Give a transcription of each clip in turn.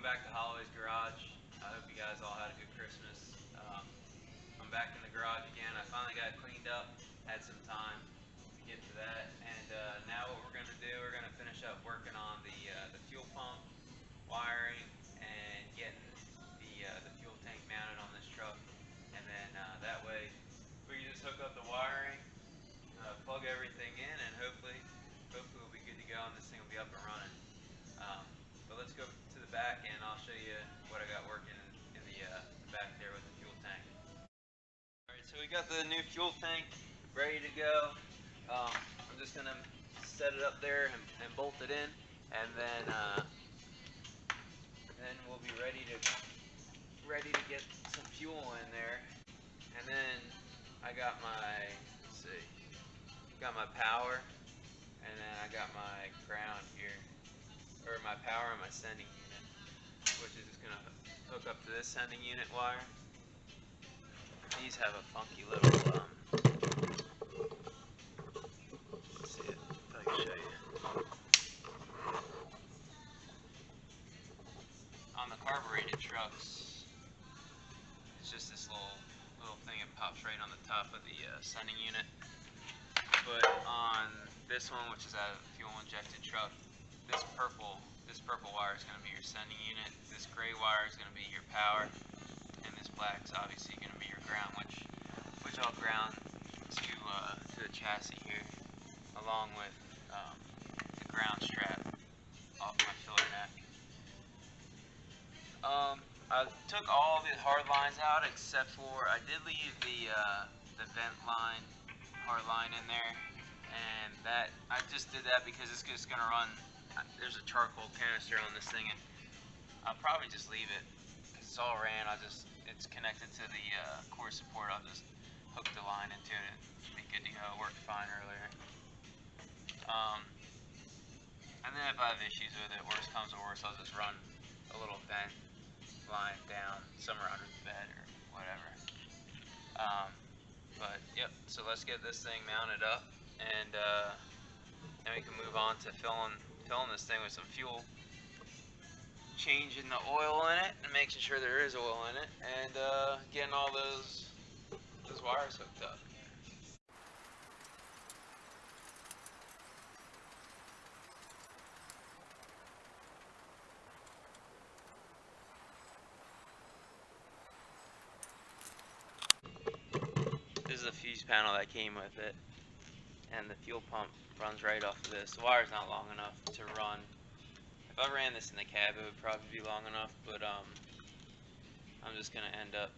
back to Holloway's Garage. I hope you guys all had a good Christmas. I'm back in the garage again. I finally got it cleaned up. Had some time to get to that. And now what we're going to do, we're going to finish up working on the fuel pump wiring and getting the fuel tank mounted on this truck. And then that way we can just hook up the wiring, plug everything in, and hopefully we'll be good to go, and this thing will be up and running. But let's go to the back and I'll show you what I got working in the back there with the fuel tank. Alright, so we got the new fuel tank ready to go. I'm just going to set it up there and bolt it in, and then we'll be ready to get some fuel in there. And then I got my, got my power, and then I got my ground here, or my power and my sending unit, which is just going to hook up to this sending unit wire. These have a funky little, let's see if I can show you. On the carbureted trucks, it's just this little thing that pops right on the top of the sending unit. But on this one, which is a fuel injected truck, this purple wire is going to be your sending unit. This gray wire is going to be your power, and this black is obviously going to be your ground, which I'll ground to the chassis here, along with the ground strap off my filler neck. I took all the hard lines out except for I did leave the vent line hard line in there, and that I just did that because it's just going to run. There's a charcoal canister on this thing, and I'll probably just leave it because it's all ran. It's connected to the core support. I'll just hook the line into it and be good to go. It worked fine earlier. And then if I have issues with it, worst comes to worst, I'll just run a little vent line down somewhere under the bed or whatever. But yep, so let's get this thing mounted up, and then we can move on to filling this thing with some fuel, changing the oil in it and making sure there is oil in it, and getting all those wires hooked up. This is the fuse panel that came with it, and the fuel pump runs right off of this. The wire's not long enough to run. If I ran this in the cab, it would probably be long enough, but I'm just going to end up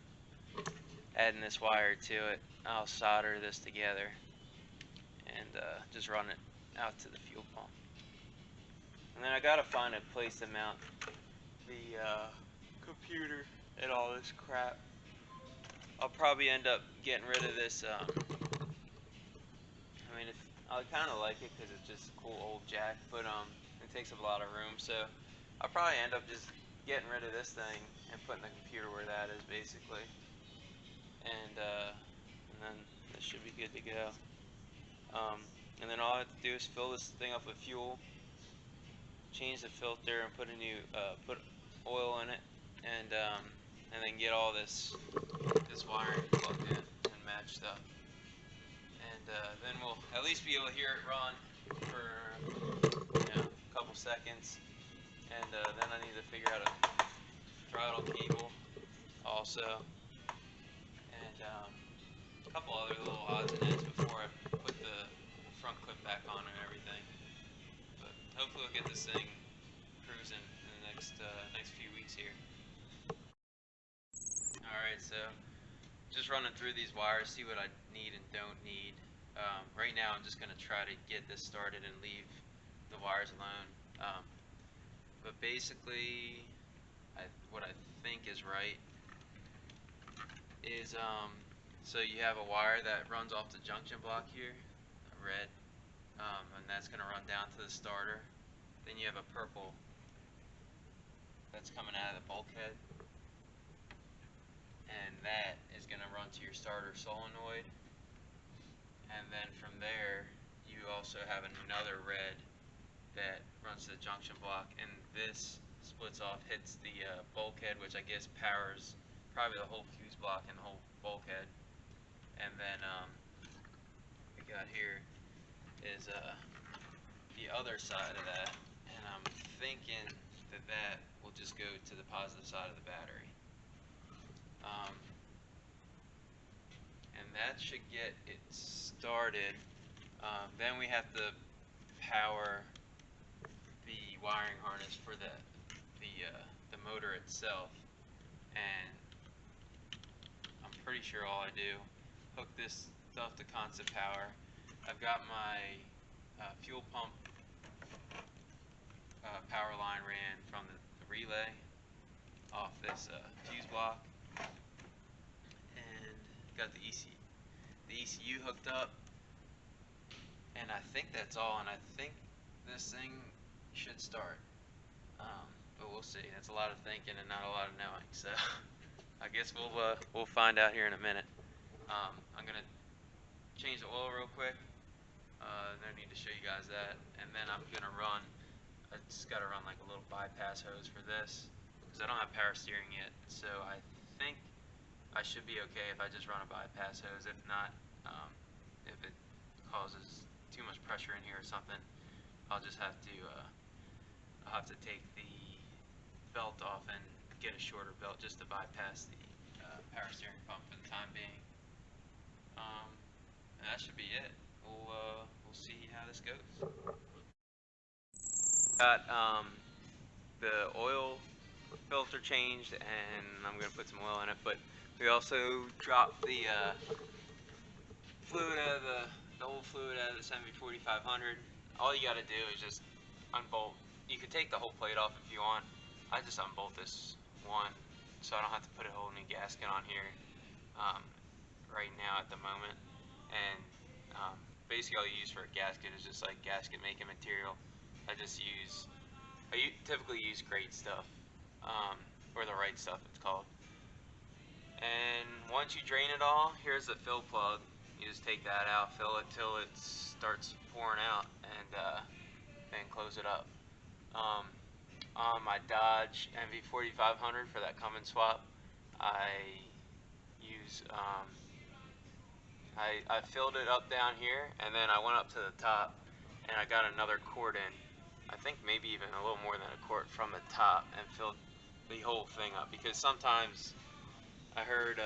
adding this wire to it. I'll solder this together and just run it out to the fuel pump. And then I got to find a place to mount the computer and all this crap. I'll probably end up getting rid of this. I kind of like it because it's just a cool old jack, but it takes up a lot of room. So I'll probably end up just getting rid of this thing and putting the computer where that is, basically. And then this should be good to go. And then all I have to do is fill this thing up with fuel, change the filter, and put put oil in it, and then get all this wiring plugged in and matched up. And then we'll at least be able to hear it run for a couple seconds. And then I need to figure out a throttle cable also, and a couple other little odds and ends before I put the front clip back on and everything. But hopefully we'll get this thing cruising in the next few weeks here. Alright, so just running through these wires, see what I need and don't need. Right now I'm just going to try to get this started and leave the wires alone. But basically, what I think is right is, so you have a wire that runs off the junction block here, red, and that's going to run down to the starter. Then you have a purple that's coming out of the bulkhead, and that is going to run to your starter solenoid. And then from there, you also have another red that runs to the junction block, and this splits off, hits the bulkhead, which I guess powers probably the whole fuse block and the whole bulkhead. And then we got here is the other side of that, and I'm thinking that that will just go to the positive side of the battery. And that should get it started. Then we have to power the wiring harness for the motor itself, and I'm pretty sure all I do, hook this stuff to constant power. I've got my fuel pump power line ran from the relay off this fuse block, and got the ECU hooked up, and I think that's all, and I think this thing should start, but we'll see. That's a lot of thinking and not a lot of knowing, so I guess we'll find out here in a minute. I'm gonna change the oil real quick. No need to show you guys that, and then I'm gonna run. I just gotta run like a little bypass hose for this because I don't have power steering yet, so I think I should be okay if I just run a bypass hose. If not, if it causes too much pressure in here or something, I'll just have to take the belt off and get a shorter belt just to bypass the power steering pump for the time being. And that should be it. We'll see how this goes. Got the oil filter changed, and I'm gonna put some oil in it, but we also dropped the fluid out of the old fluid out of the 7V4500. All you gotta do is just unbolt. You could take the whole plate off if you want. I just unbolt this one so I don't have to put a whole new gasket on here right now at the moment. And basically all you use for a gasket is just like gasket making material. I typically use great stuff, or the right stuff it's called. And once you drain it all, here's the fill plug. You just take that out, fill it till it starts pouring out, and then close it up. On my Dodge MV4500 for that Cummins swap, I use I filled it up down here, and then I went up to the top, and I got another quart in. I think maybe even a little more than a quart from the top, and filled the whole thing up, because sometimes I heard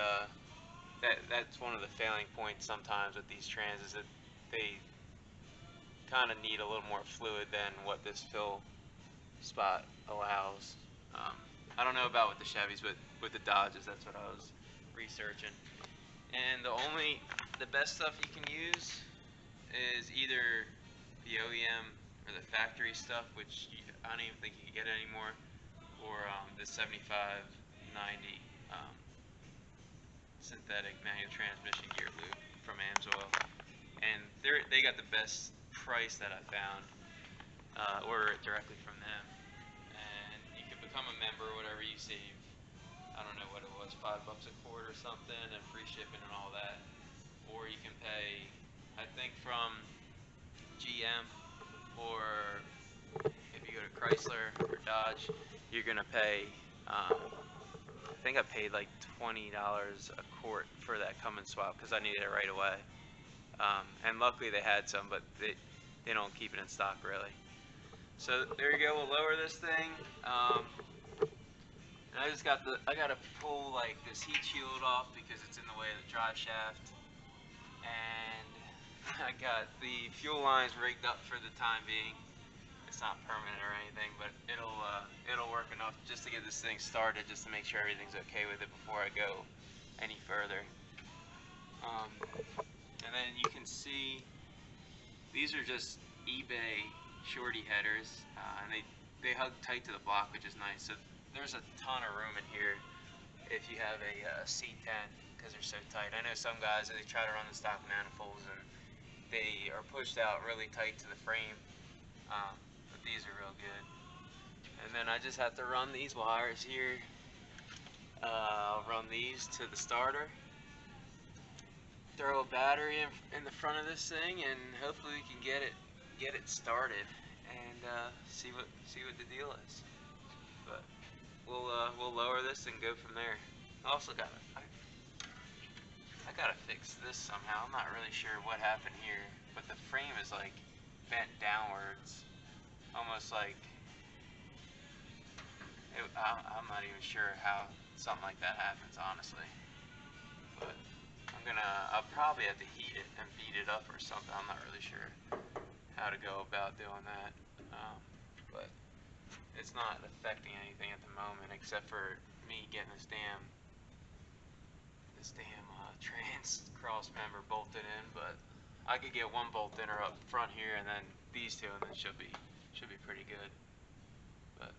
that's one of the failing points sometimes with these trans, is that they kind of need a little more fluid than what this fill spot allows. I don't know about with the Chevys, but with the Dodges, that's what I was researching. And the best stuff you can use is either the OEM or the factory stuff, which I don't even think you can get anymore, or the 7590 synthetic manual transmission gear lube from AMSOIL. And they got the best price that I found. Order it directly from them, and you can become a member or whatever. You save, I don't know what it was, $5 a quart or something, and free shipping and all that. Or you can pay, I think from GM, or if you go to Chrysler or Dodge, you're gonna pay, I think I paid like $20 a quart for that Cummins swap because I needed it right away. And luckily they had some, but they don't keep it in stock really. So there you go. We'll lower this thing. And I gotta pull like this heat shield off because it's in the way of the drive shaft. And I got the fuel lines rigged up for the time being. It's not permanent or anything, but it'll work enough just to get this thing started, just to make sure everything's okay with it before I go any further. And then you can see these are just eBay shorty headers, and they hug tight to the block, which is nice. So there's a ton of room in here if you have a C10, because they're so tight. I know some guys, they try to run the stock manifolds and they are pushed out really tight to the frame, but these are real good. And then I just have to run these wires here. I'll run these to the starter, throw a battery in the front of this thing, and hopefully we can get it started and see what the deal is. But we'll lower this and go from there. I also I gotta fix this somehow. I'm not really sure what happened here, but the frame is like bent downwards, almost like I'm not even sure how something like that happens, honestly. But I'll probably have to heat it and beat it up or something. I'm not really sure how to go about doing that. But it's not affecting anything at the moment, except for me getting this damn trans cross member bolted in. But I could get one bolt in or up front here, and then these two, and then should be pretty good. But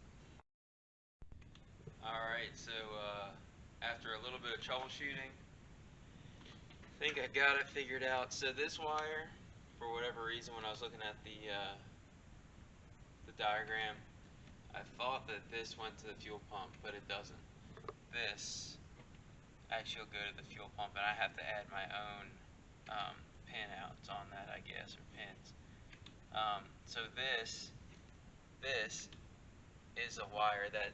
all right, so after a little bit of troubleshooting, I think I got it figured out. So this wire, for whatever reason, when I was looking at the diagram, I thought that this went to the fuel pump, but it doesn't. This actually will go to the fuel pump, and I have to add my own pin outs on that, I guess, or pins. So this is a wire that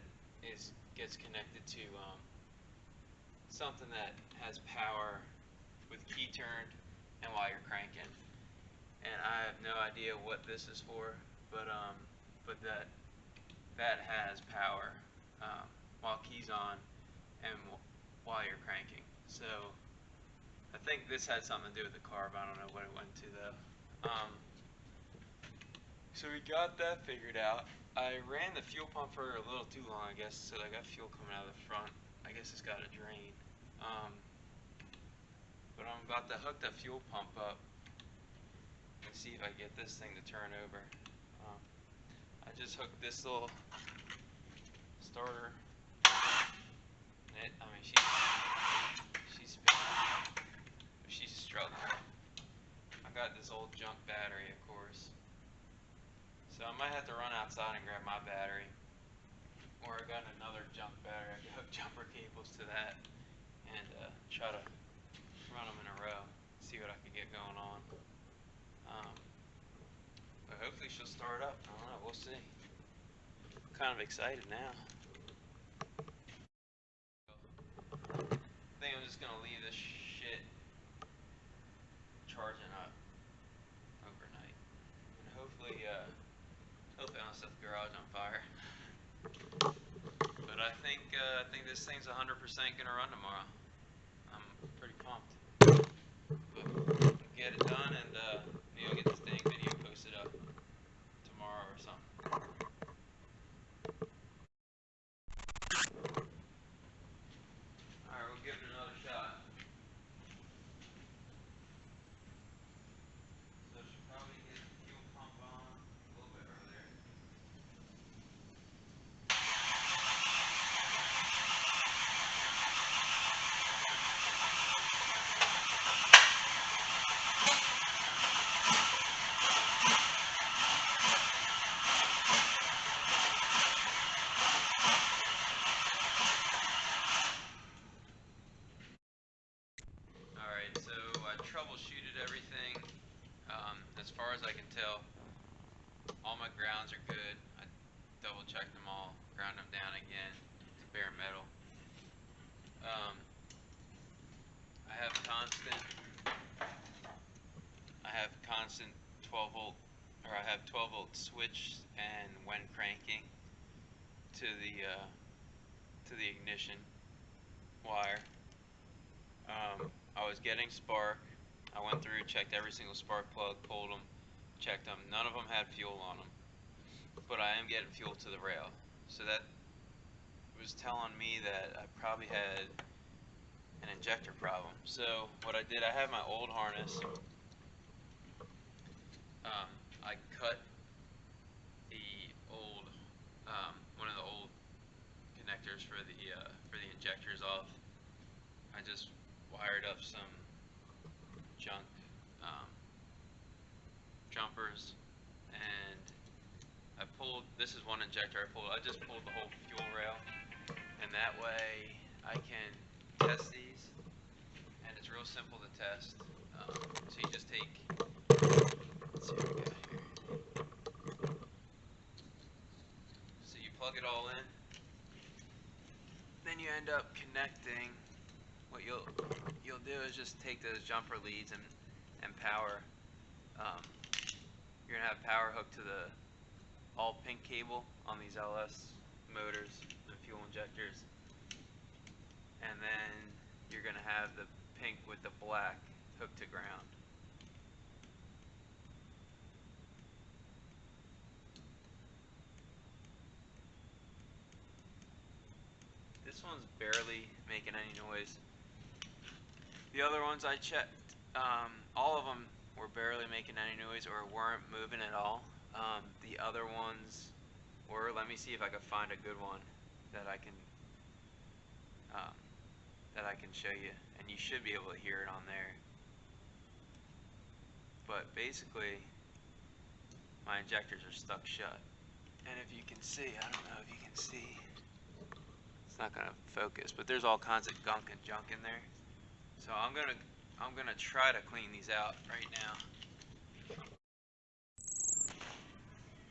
gets connected to something that has power with key turned and while you're cranking. And I have no idea what this is for, but that has power while keys on and while you're cranking. So I think this had something to do with the carb. I don't know what it went to though. So we got that figured out. I ran the fuel pump for a little too long, I guess. So I got fuel coming out of the front. I guess it's got a drain. But I'm about to hook the fuel pump up and see if I get this thing to turn over. I just hooked this little starter. I mean, she's spinning, but she's struggling. I got this old junk battery, of course, so I might have to run outside and grab my battery, or I got another junk battery. I can hook jumper cables to that and try to run them in a row, see what I can get going on. But hopefully she'll start up. I don't know, we'll see. I'm kind of excited now. I think I'm just gonna leave this shit charging up overnight, and hopefully I don't set the garage on fire. But I think this thing's 100% gonna run tomorrow. I'm pretty pumped. But get it done, and maybe I'll get this dang video posted up tomorrow or something. Alright, we'll give it another shot. So should probably get the fuel pump on a little bit earlier. Alright, so I troubleshooted everything. As far as I can tell, all my grounds are good. I double checked them all, ground them down again to bare metal. I have constant 12 volt, or I have 12 volt switch, and when cranking to the ignition wire, I was getting spark. I went through, checked every single spark plug, pulled them, checked them. None of them had fuel on them, but I am getting fuel to the rail. So that was telling me that I probably had an injector problem. So what I did, I have my old harness. I cut the old, one of the old connectors for the injectors off. I just wired up some junk jumpers, and I pulled. This is one injector I just pulled the whole fuel rail, and that way I can test these, and it's real simple to test. So you just take. Let's see what we got here. So you plug it all in, then you end up connecting. What you'll do is just take those jumper leads and power. You're gonna have power hooked to the all pink cable on these LS motors and fuel injectors, and then you're gonna have the pink with the black hooked to ground. This one's barely making any noise. The other ones I checked, all of them were barely making any noise or weren't moving at all. The other ones were. Let me see if I can find a good one that I can show you, and you should be able to hear it on there. But basically, my injectors are stuck shut, and if you can see, I don't know if you can see. It's not gonna focus, but there's all kinds of gunk and junk in there. So I'm gonna try to clean these out right now.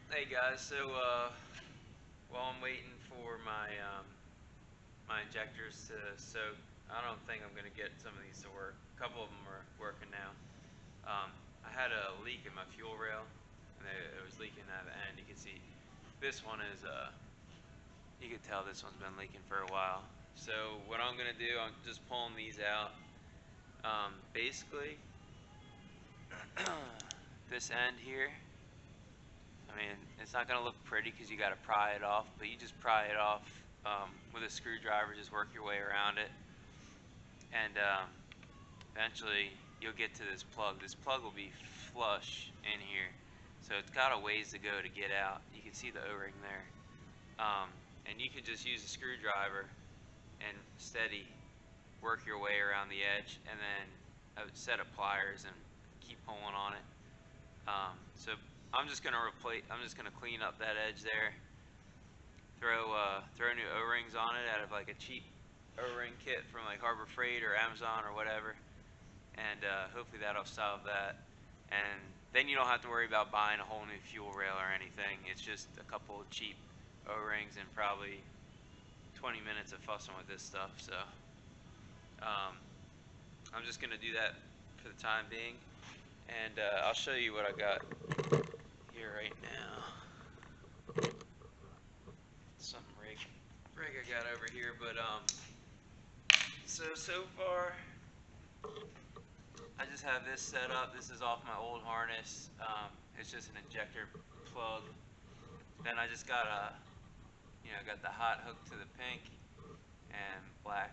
Hey guys, so while I'm waiting for my my injectors to soak, I don't think I'm gonna get some of these to work. A couple of them are working now. I had a leak in my fuel rail, and it was leaking out of the end. You can see this one is you can tell this one's been leaking for a while. So what I'm gonna do, I'm just pulling these out. Basically, this end here, I mean, it's not gonna look pretty because you gotta pry it off, but you just pry it off with a screwdriver. Just work your way around it, and eventually you'll get to this plug. This plug will be flush in here, so it's got a ways to go to get out. You can see the O-ring there, and you can just use a screwdriver and steady work your way around the edge, and then a set of pliers and keep pulling on it. So I'm just gonna clean up that edge there. Throw new O-rings on it out of like a cheap O-ring kit from like Harbor Freight or Amazon or whatever, and hopefully that'll solve that. And then you don't have to worry about buying a whole new fuel rail or anything. It's just a couple of cheap O-rings and probably 20 minutes of fussing with this stuff. So I'm just gonna do that for the time being, and I'll show you what I got here right now. Some rig I got over here, but so far I just have this set up. This is off my old harness. It's just an injector plug. Then I just got got the hot hooked to the pink and black.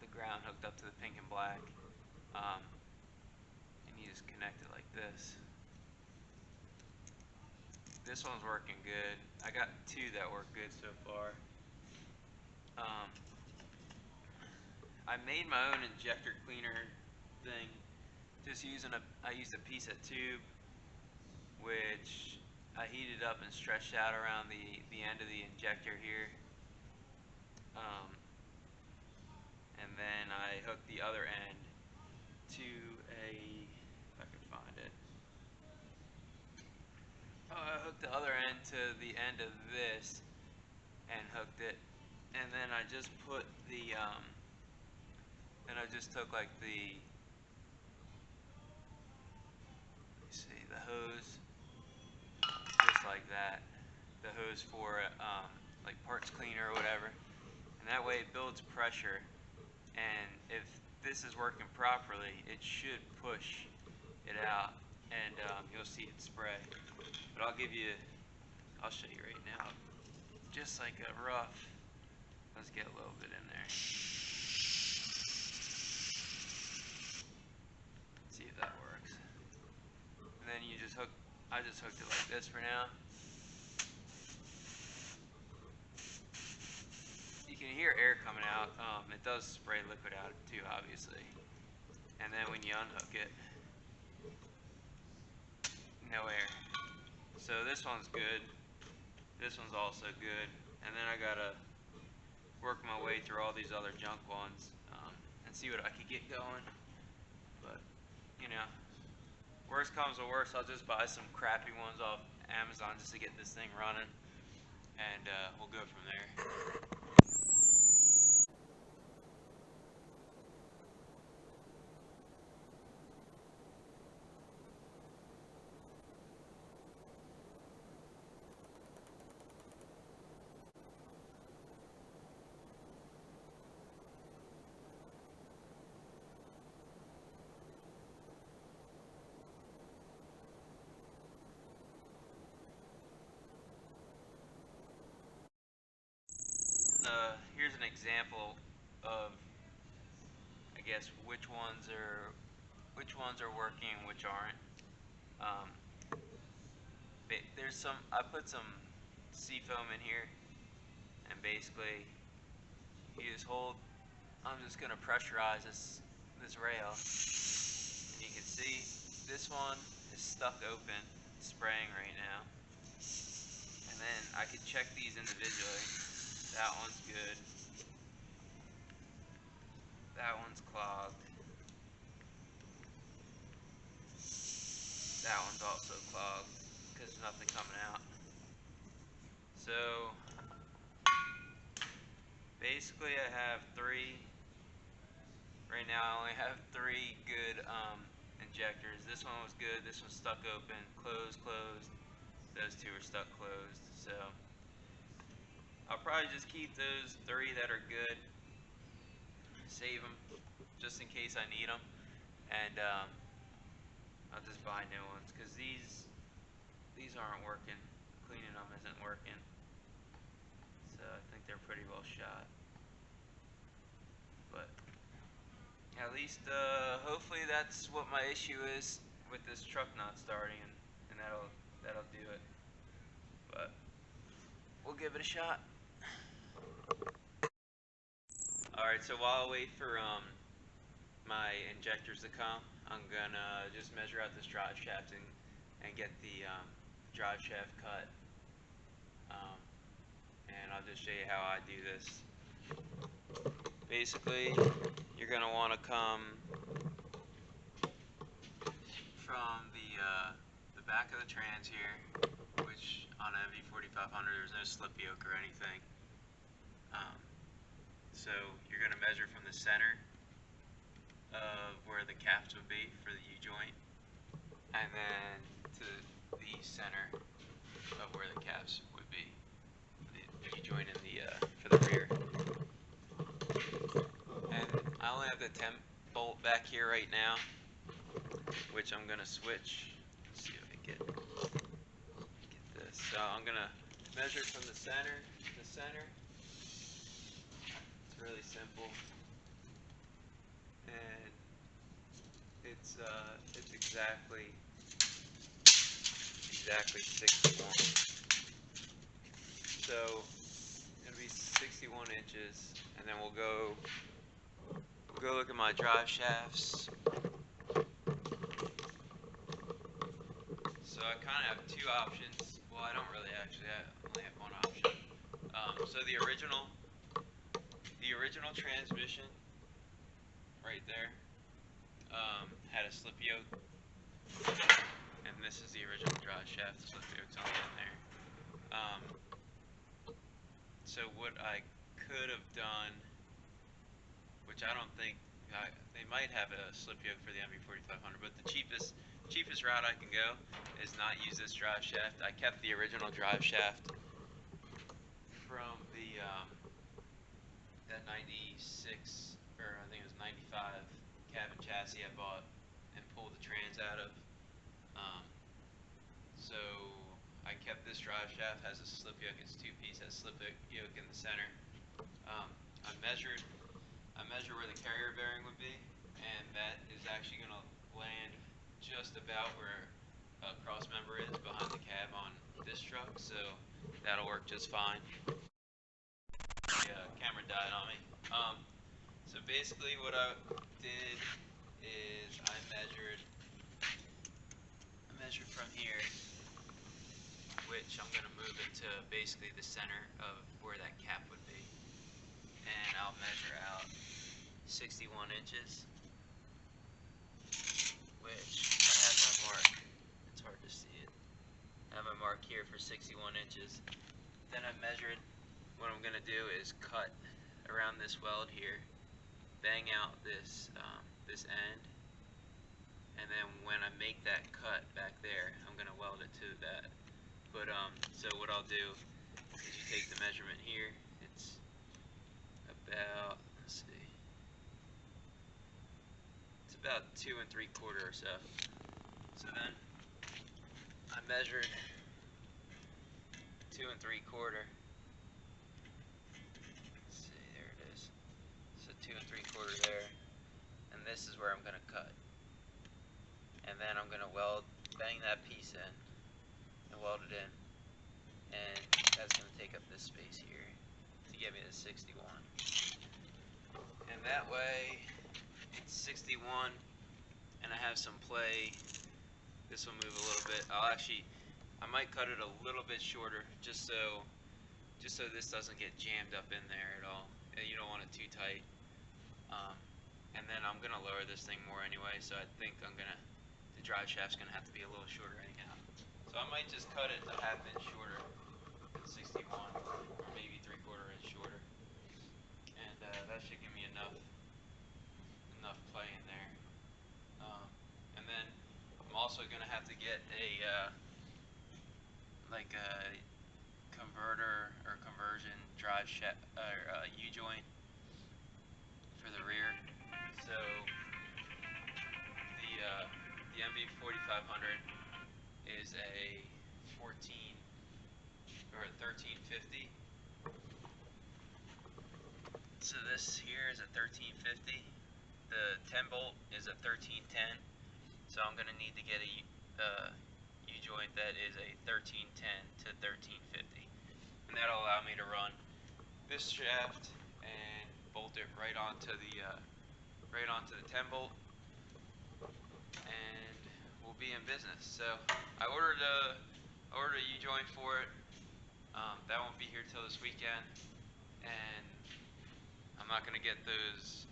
The ground hooked up to the pink and black, and you just connect it like this. This one's working good. I got two that work good so far. I made my own injector cleaner thing, just I used a piece of tube which I heated up and stretched out around the end of the injector here. And then I hooked the other end to if I can find it. I hooked the other end to the end of this and hooked it. And then I just put then I just took like the hose, just like that. The hose for like parts cleaner or whatever. And that way it builds pressure. And if this is working properly, it should push it out, and you'll see it spray. But I'll show you right now, just like a rough. Let's get a little bit in there. See if that works. And then you just I just hooked it like this for now. You can hear air coming out. It does spray liquid out too, obviously. And then when you unhook it, no air. So this one's good. This one's also good. And then I gotta work my way through all these other junk ones and see what I could get going. But worst comes to worst, I'll just buy some crappy ones off Amazon just to get this thing running, and we'll go from there. here's an example of, I guess, which ones are working and which aren't. Um, I put some seafoam in here, and basically you just hold. I'm just gonna pressurize this rail, and you can see this one is stuck open, spraying right now. And then I could check these individually. That one's good. That one's clogged. That one's also clogged because there's nothing coming out. So basically I have three. Right now I only have three good injectors. This one was good. This one's stuck open. Closed. Those two are stuck closed. So I'll probably just keep those three that are good. Save them just in case I need them. And I'll just buy new ones because these aren't working. Cleaning them isn't working. So I think they're pretty well shot. But at least hopefully that's what my issue is with this truck not starting, and that'll do it. But we'll give it a shot. Alright, so while I wait for my injectors to come, I'm gonna just measure out this drive shaft and get the drive shaft cut. And I'll just show you how I do this. Basically, you're gonna want to come from the back of the trans here, which on an MV4500 there's no slip yoke or anything. So you're gonna measure from the center of where the caps would be for the U-joint, and then to the center of where the caps would be, the U-joint in for the rear. And I only have the 10 bolt back here right now, which I'm gonna switch. Let's see if I can get this. So I'm gonna measure from the center to center. It's really simple, and it's exactly 61. So it'll be 61 inches, and then we'll go look at my drive shafts. So I kind of have two options. Well, I don't really actually. I only have one option. So the original transmission right there had a slip yoke, and this is the original drive shaft. The slip yoke's only in there. So what I could have done, which I don't think they might have a slip yoke for the MV4500, but the cheapest route I can go is not use this drive shaft. I kept the original drive shaft from that 96, or I think it was 95 cabin chassis I bought and pulled the trans out of. So I kept this drive shaft, has a slip yoke. It's two-piece, has slip yoke in the center. I measured where the carrier bearing would be, and that is actually going to land just about where a cross member is behind the cab on this truck, so that'll work just fine. The camera died on me. So basically what I did is I measured from here, which I'm going to move it to basically the center of where that cap would be, and I'll measure out 61 inches, which I have my mark. It's hard to see it. I have my mark here for 61 inches. Then I measured. What I'm going to do is cut around this weld here, bang out this this end, and then when I make that cut back there, I'm going to weld it to that. But so what I'll do is you take the measurement here. It's about, let's see, it's about 2 3/4 or so. So then I measured 2 3/4. bang that piece in and weld it in, and that's going to take up this space here to get me to 61. And that way it's 61 and I have some play. This will move a little bit. I might cut it a little bit shorter just so this doesn't get jammed up in there at all. You don't want it too tight. And then I'm gonna lower this thing more anyway, so I think the drive shaft's gonna have to be a little shorter anyhow. So I might just cut it a ½ inch shorter than 61, or maybe 3/4 inch shorter, and that should give me enough play in there. And then I'm also gonna have to get a converter or conversion drive shaft or U-joint for the rear. So the MB4500 is a 1350. So this here is a 1350. The 10 bolt is a 1310. So I'm gonna need to get a U-joint that is a 1310 to 1350, and that'll allow me to run this shaft and bolt it right onto the 10 bolt, and we'll be in business. So I ordered a U-joint for it. That won't be here till this weekend, and I'm not gonna get those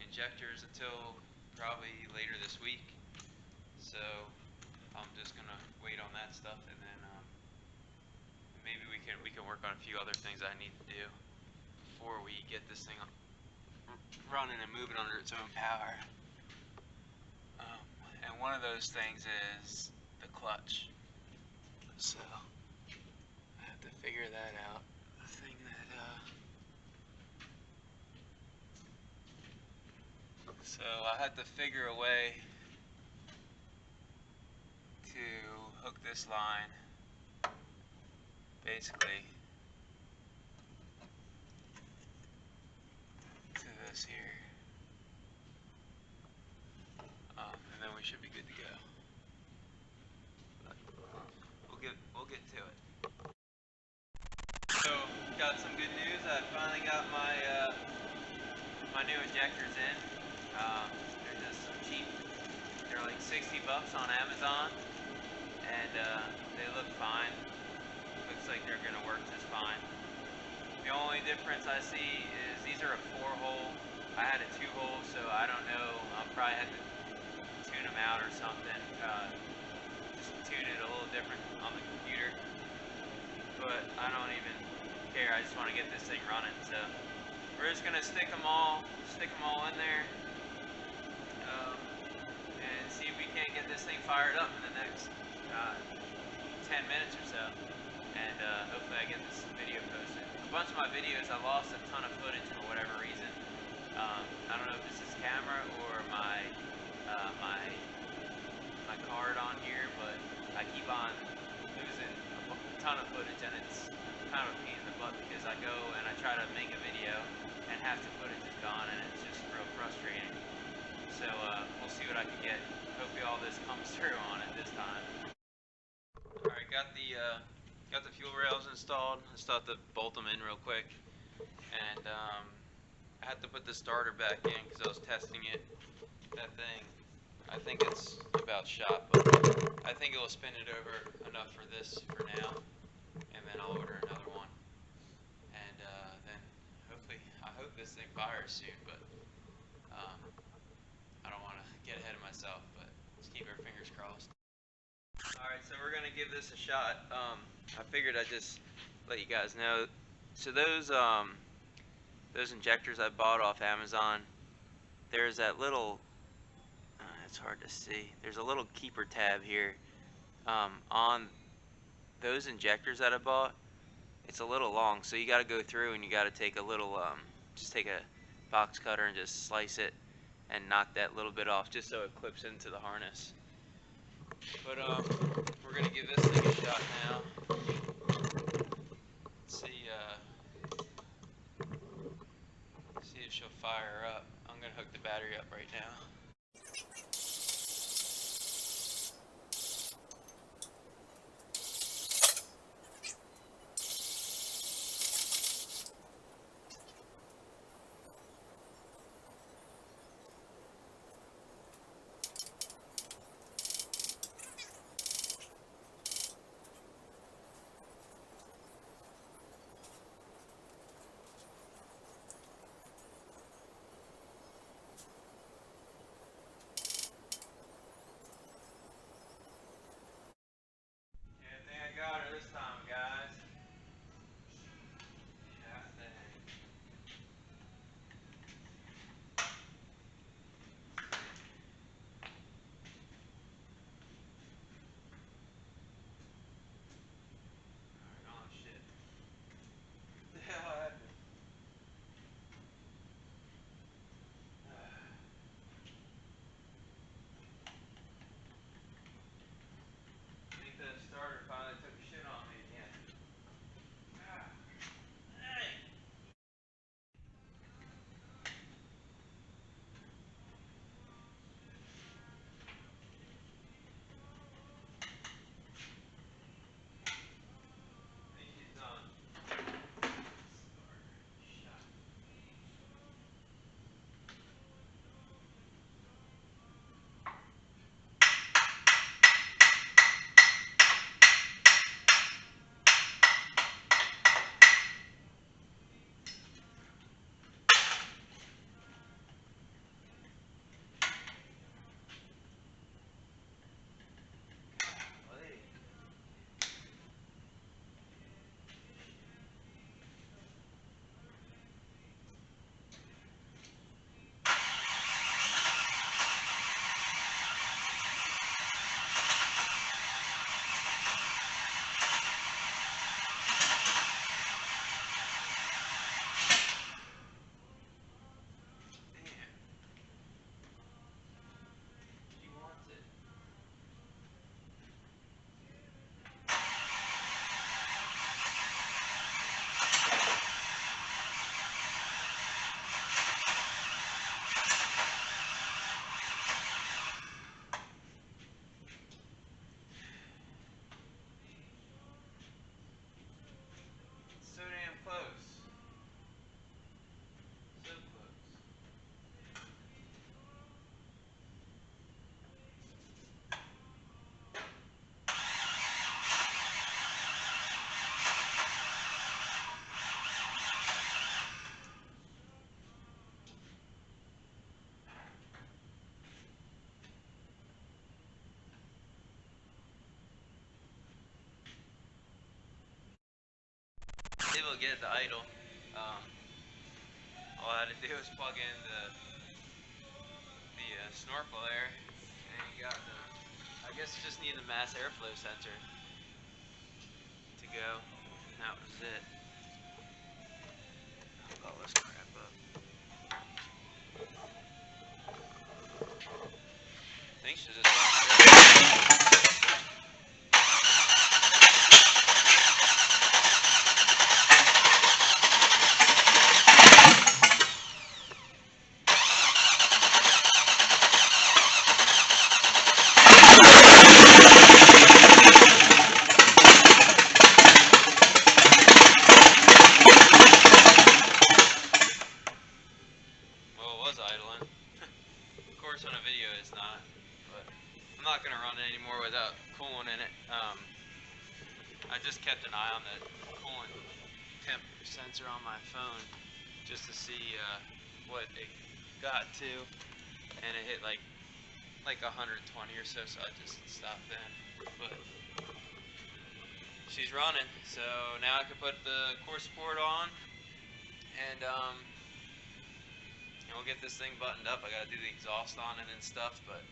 injectors until probably later this week. So I'm just gonna wait on that stuff, and then maybe we can work on a few other things I need to do before we get this thing running and moving under its own power. And one of those things is the clutch. So I have to figure that out. The thing that so I had to figure a way to hook this line basically to this here, and then we should be good to go. But we'll get to it. So got some good news. I finally got my new injectors in. They're just some cheap. They're like 60 bucks on Amazon, and they look fine. Looks like they're gonna work just fine. The only difference I see is these are a 4-hole. I had a 2-hole, so I don't know. I'll probably have to tune them out or something. Just tune it a little different on the computer. But I don't even care. I just want to get this thing running. So we're just gonna stick them all in there, and see if we can't get this thing fired up in the next 10 minutes or so. And hopefully I get this video posted. A bunch of my videos, I lost a ton of footage for whatever reason. I don't know if this is camera or my card on here, but I keep on losing a ton of footage, and it's kind of a pain in the butt because I go and I try to make a video and half the footage is gone, and it's just real frustrating. So we'll see what I can get. Hopefully all this comes through on it this time. Alright, got the fuel rails installed. I just thought to bolt them in real quick, and I had to put the starter back in because I was testing it. That thing, I think it's about shot, but I think it will spin it over enough for this for now, and then I'll order another one. And then hopefully, I hope this thing fires soon, but I don't want to get ahead of myself, but let's keep our fingers crossed. Alright, so we're going to give this a shot. I figured I'd just let you guys know. So those injectors I bought off Amazon, there's that little, it's hard to see, there's a little keeper tab here on those injectors that I bought. It's a little long, so you got to go through and you got to take a little, just take a box cutter and just slice it and knock that little bit off just so it clips into the harness. But we're gonna give this thing a shot now. See if she'll fire up. I'm gonna hook the battery up right now. able to get it to idle. All I had to do was plug in the snorkel there, and you got the, I guess you just need the mass airflow sensor to go, and that was it. Hold all this crap up. Things should just idling. Of course on a video it's not, but I'm not going to run it anymore without coolant in it. I just kept an eye on the coolant temp sensor on my phone just to see what it got to, and it hit like 120 or so, so I just stopped then. But she's running, so now I can put the core support on, and we'll get this thing buttoned up. I gotta do the exhaust on it and stuff, but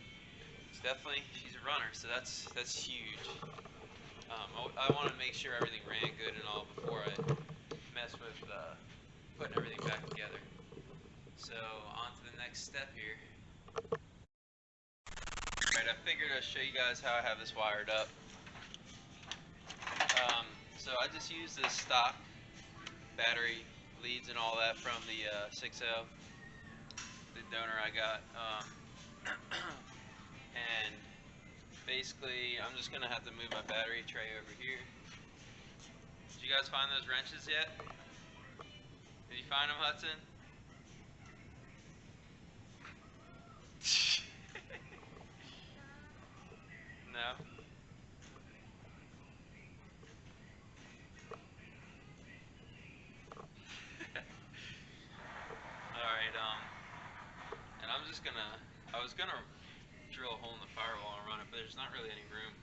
it's definitely, she's a runner, so that's huge. I want to make sure everything ran good and all before I mess with putting everything back together. So on to the next step here. Alright, I figured I'd show you guys how I have this wired up. So I just use this stock battery leads and all that from the 6.0, the donor I got, and basically I'm just gonna have to move my battery tray over here. Did you guys find those wrenches yet? Did you find them, Hudson? No? Alright, and I was gonna drill a hole in the firewall and run it, but there's not really any room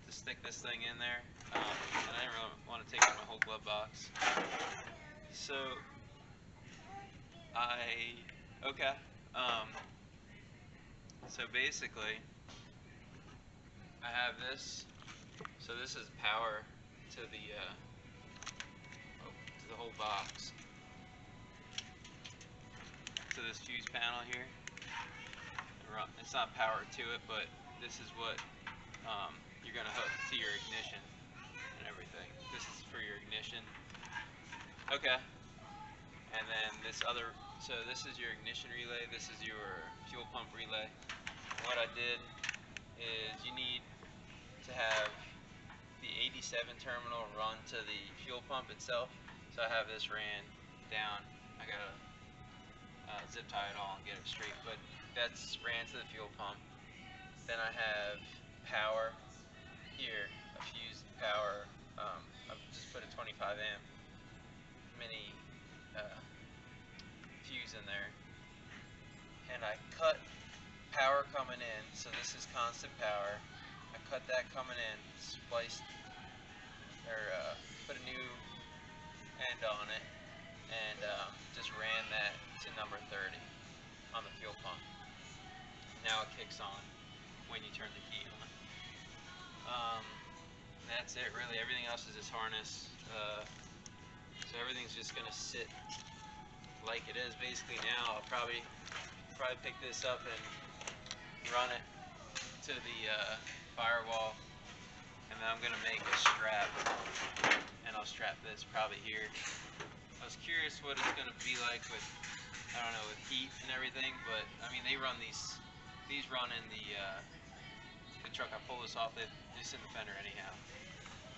to stick this thing in there, and I didn't really want to take out my whole glove box. So, so basically, I have this, so this is power to the whole box, to this fuse panel here. It's not power to it, but this is what you're going to hook to your ignition and everything. This is for your ignition. Okay. And then this other, so this is your ignition relay, this is your fuel pump relay. And what I did is you need to have the 87 terminal run to the fuel pump itself. So I have this ran down. I gotta zip tie it all and get it straight, but that's ran to the fuel pump. Then I have power here, a fused power. I've just put a 25 amp mini fuse in there, and I cut power coming in, so this is constant power. I cut that coming in, spliced, or put a new end on it, and just ran that to number 30 on the fuel pump. Now it kicks on when you turn the key on. That's it really. Everything else is this harness. So everything's just gonna sit like it is. Basically now I'll probably pick this up and run it to the firewall, and then I'm gonna make a strap, and I'll strap this probably here. I was curious what it's gonna be like with, I don't know, with heat and everything, but I mean they run these run in the truck. I pull this off, it's in the fender anyhow.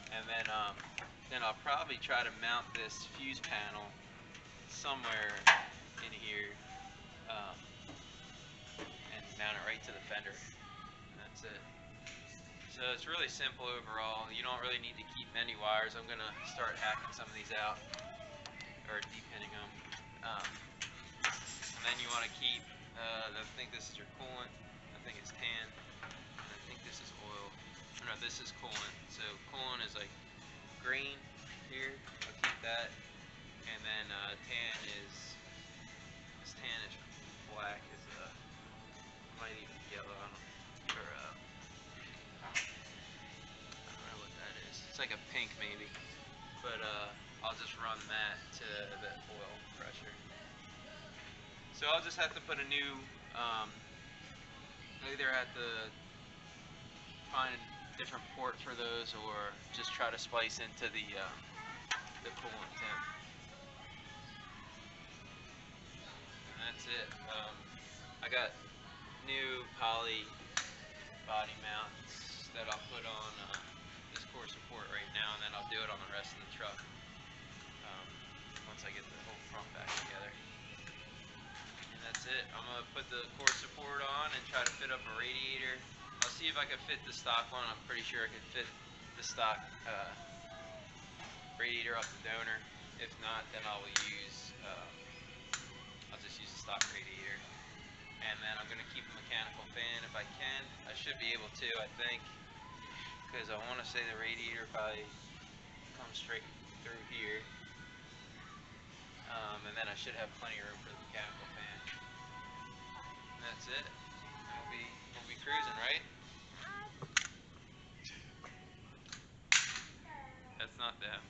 And then I'll probably try to mount this fuse panel somewhere in here, and mount it right to the fender. And that's it. So it's really simple overall. You don't really need to keep many wires. I'm gonna start hacking some of these out, or depinning them. And then you want to keep, I think this is your coolant, I think it's tan, and I think this is oil. No, this is coolant. So coolant is like green here. I'll keep that. And then this tannish black is might even be yellow. I don't, or I don't know what that is. It's like a pink maybe, but I'll just run that to the oil pressure. So I'll just have to put a new, either have to find a different port for those, or just try to splice into the coolant temp. And that's it. I got new poly body mounts that I'll put on this core support right now, and then I'll do it on the rest of the truck once I get the whole front back together. And that's it. I'm going to put the core support on and try to fit up a radiator. I'll see if I can fit the stock one. I'm pretty sure I can fit the stock radiator off the donor. If not, then I'll just use the stock radiator. And then I'm going to keep a mechanical fan if I can. I should be able to, I think, because I want to say the radiator probably comes straight through here. And then I should have plenty of room for the mechanical fan. And that's it. And we'll be cruising, right? That's not them.